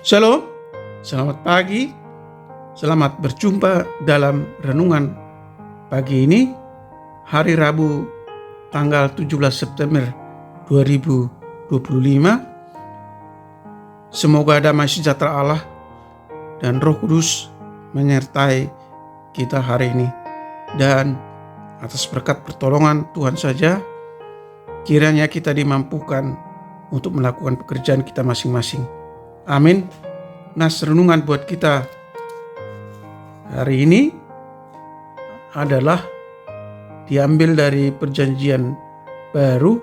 Shalom, selamat pagi, selamat berjumpa dalam renungan pagi ini, hari Rabu tanggal 17 September 2025. Semoga damai sejahtera Allah dan Roh Kudus menyertai kita hari ini. Dan atas berkat pertolongan Tuhan saja, kiranya kita dimampukan untuk melakukan pekerjaan kita masing-masing. Amin. Nas renungan buat kita hari ini adalah diambil dari Perjanjian Baru,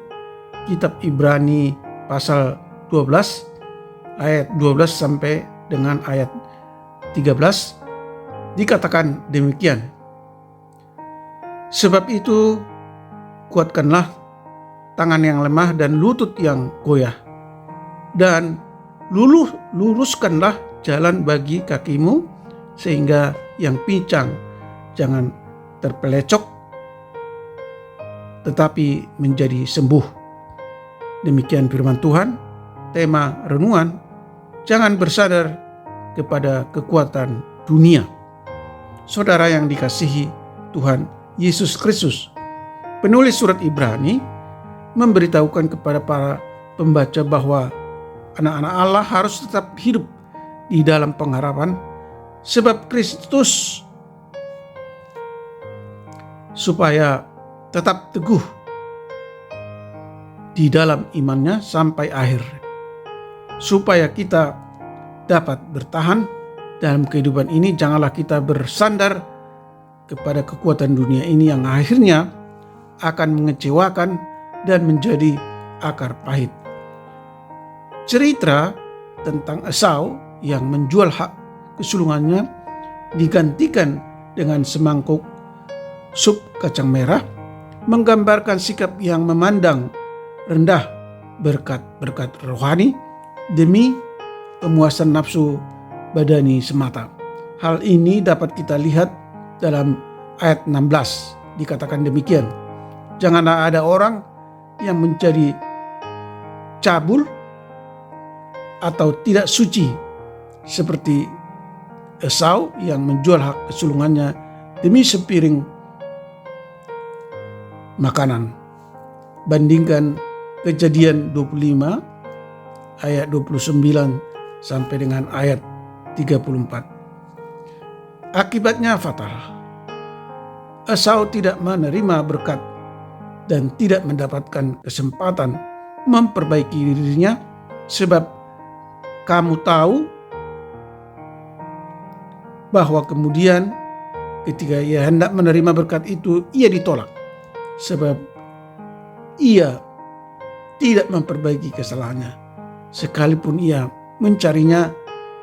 kitab Ibrani pasal 12 ayat 12 sampai dengan ayat 13. Dikatakan demikian. Sebab itu kuatkanlah tangan yang lemah dan lutut yang goyah, dan luruskanlah jalan bagi kakimu, sehingga yang pincang jangan terpelecok tetapi menjadi sembuh. Demikian firman Tuhan. Tema renungan, jangan bersandar kepada kekuatan dunia. Saudara yang dikasihi Tuhan Yesus Kristus, penulis surat Ibrani memberitahukan kepada para pembaca bahwa anak-anak Allah harus tetap hidup di dalam pengharapan, sebab Kristus, supaya tetap teguh di dalam imannya sampai akhir, supaya kita dapat bertahan dalam kehidupan ini. Janganlah kita bersandar kepada kekuatan dunia ini yang akhirnya akan mengecewakan dan menjadi akar pahit. Cerita tentang Esau yang menjual hak kesulungannya digantikan dengan semangkuk sup kacang merah, menggambarkan sikap yang memandang rendah berkat-berkat rohani demi pemuasan nafsu badani semata. Hal ini dapat kita lihat dalam ayat 16. Dikatakan demikian, janganlah ada orang yang menjadi cabul atau tidak suci seperti Esau yang menjual hak kesulungannya demi sepiring makanan. Bandingkan Kejadian 25 ayat 29 sampai dengan ayat 34. Akibatnya fatal. Esau tidak menerima berkat dan tidak mendapatkan kesempatan memperbaiki dirinya, sebab kamu tahu bahwa kemudian ketika ia hendak menerima berkat itu, ia ditolak, sebab ia tidak memperbaiki kesalahannya, sekalipun ia mencarinya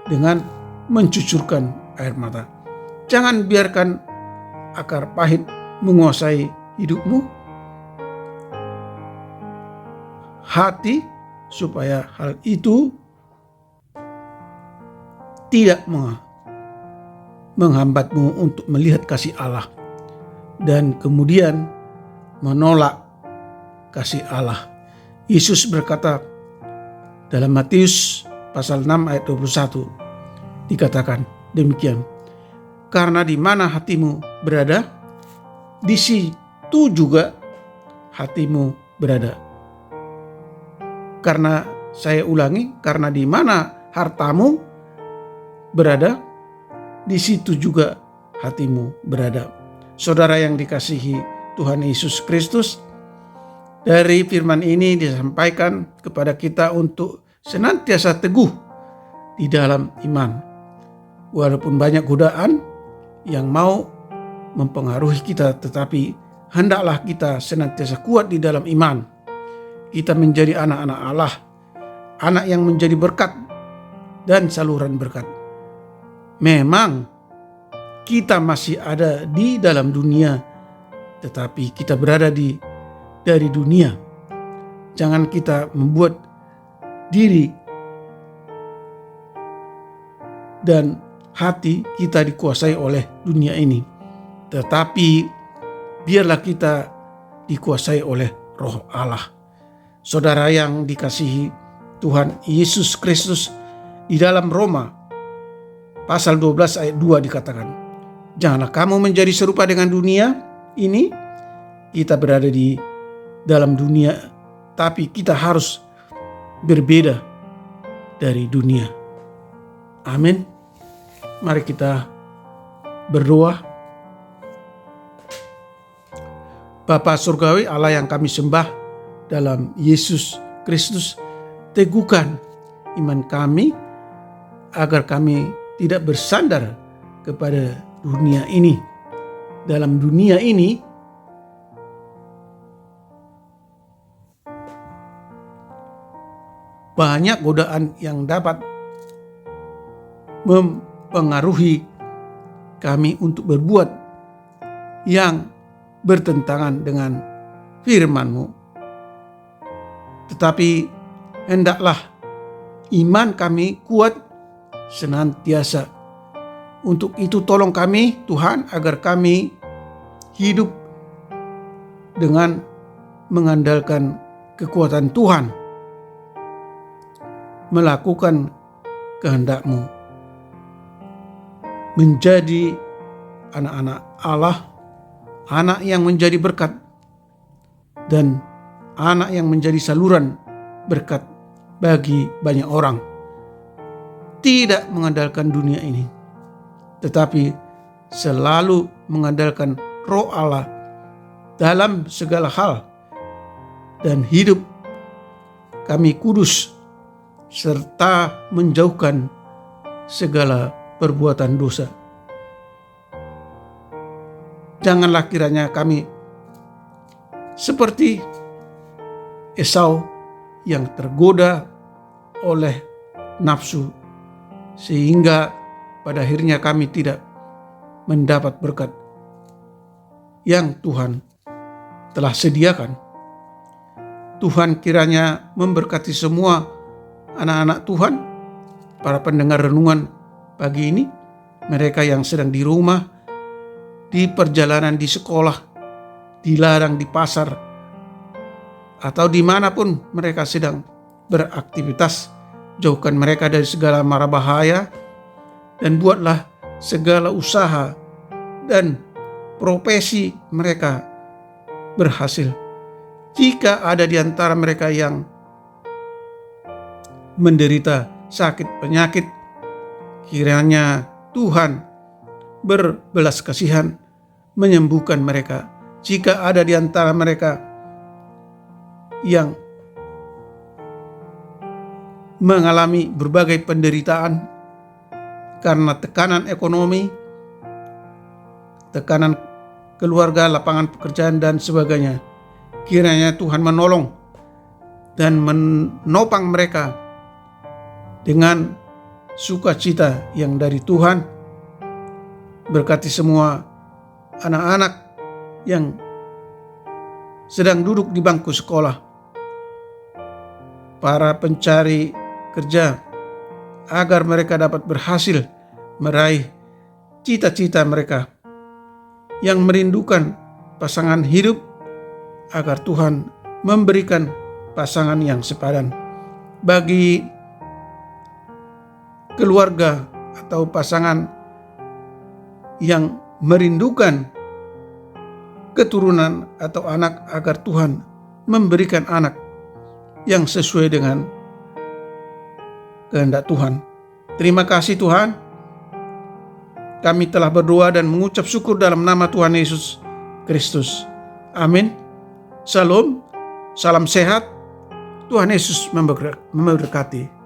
dengan mencucurkan air mata. Jangan biarkan akar pahit menguasai hidupmu, hati, supaya hal itu tidak menghambatmu untuk melihat kasih Allah dan kemudian menolak kasih Allah. Yesus berkata dalam Matius pasal 6 ayat 21, dikatakan demikian, karena di mana hatimu berada, di situ juga hatimu berada. Karena saya ulangi, karena di mana hartamu berada, di situ juga hatimu berada. Saudara yang dikasihi Tuhan Yesus Kristus, dari firman ini disampaikan kepada kita untuk senantiasa teguh di dalam iman. Walaupun banyak godaan yang mau mempengaruhi kita, tetapi hendaklah kita senantiasa kuat di dalam iman. Kita menjadi anak-anak Allah, anak yang menjadi berkat dan saluran berkat. Memang kita masih ada di dalam dunia, tetapi kita berada dari dunia. Jangan kita membuat diri dan hati kita dikuasai oleh dunia ini, tetapi biarlah kita dikuasai oleh Roh Allah. Saudara yang dikasihi Tuhan Yesus Kristus, Di dalam Roma pasal 12 ayat 2 dikatakan, janganlah kamu menjadi serupa dengan dunia ini. Kita berada di dalam dunia, tapi kita harus berbeda dari dunia. Amin. Mari kita berdoa. Bapa surgawi, Allah yang kami sembah dalam Yesus Kristus, teguhkan iman kami agar kami tidak bersandar kepada dunia ini. Dalam dunia ini banyak godaan yang dapat mempengaruhi kami untuk berbuat yang bertentangan dengan firman-Mu. Tetapi hendaklah iman kami kuat senantiasa. Untuk itu tolong kami Tuhan agar kami hidup dengan mengandalkan kekuatan Tuhan, melakukan kehendak-Mu, menjadi anak-anak Allah, anak yang menjadi berkat, dan anak yang menjadi saluran berkat bagi banyak orang. Tidak mengandalkan dunia ini, tetapi selalu mengandalkan Roh Allah dalam segala hal, dan hidup kami kudus serta menjauhkan segala perbuatan dosa. Janganlah kiranya kami seperti Esau yang tergoda oleh nafsu, sehingga pada akhirnya kami tidak mendapat berkat yang Tuhan telah sediakan. Tuhan kiranya memberkati semua anak-anak Tuhan, para pendengar renungan pagi ini, mereka yang sedang di rumah, di perjalanan, di sekolah, di ladang, di pasar, atau dimanapun mereka sedang beraktivitas. Jauhkan mereka dari segala mara bahaya, dan buatlah segala usaha dan profesi mereka berhasil. Jika ada di antara mereka yang menderita sakit penyakit, kiranya Tuhan berbelas kasihan menyembuhkan mereka. Jika ada di antara mereka yang mengalami berbagai penderitaan karena tekanan ekonomi, tekanan keluarga, lapangan pekerjaan, dan sebagainya, kiranya Tuhan menolong dan menopang mereka dengan sukacita yang dari Tuhan. Berkati semua anak-anak yang sedang duduk di bangku sekolah, para pencari kerja, agar mereka dapat berhasil meraih cita-cita mereka, yang merindukan pasangan hidup, agar Tuhan memberikan pasangan yang sepadan. Bagi keluarga atau pasangan yang merindukan keturunan atau anak, agar Tuhan memberikan anak yang sesuai dengan kehendak Tuhan. Terima kasih Tuhan, kami telah berdoa dan mengucap syukur dalam nama Tuhan Yesus Kristus. Amin. Shalom, salam sehat, Tuhan Yesus memberkati.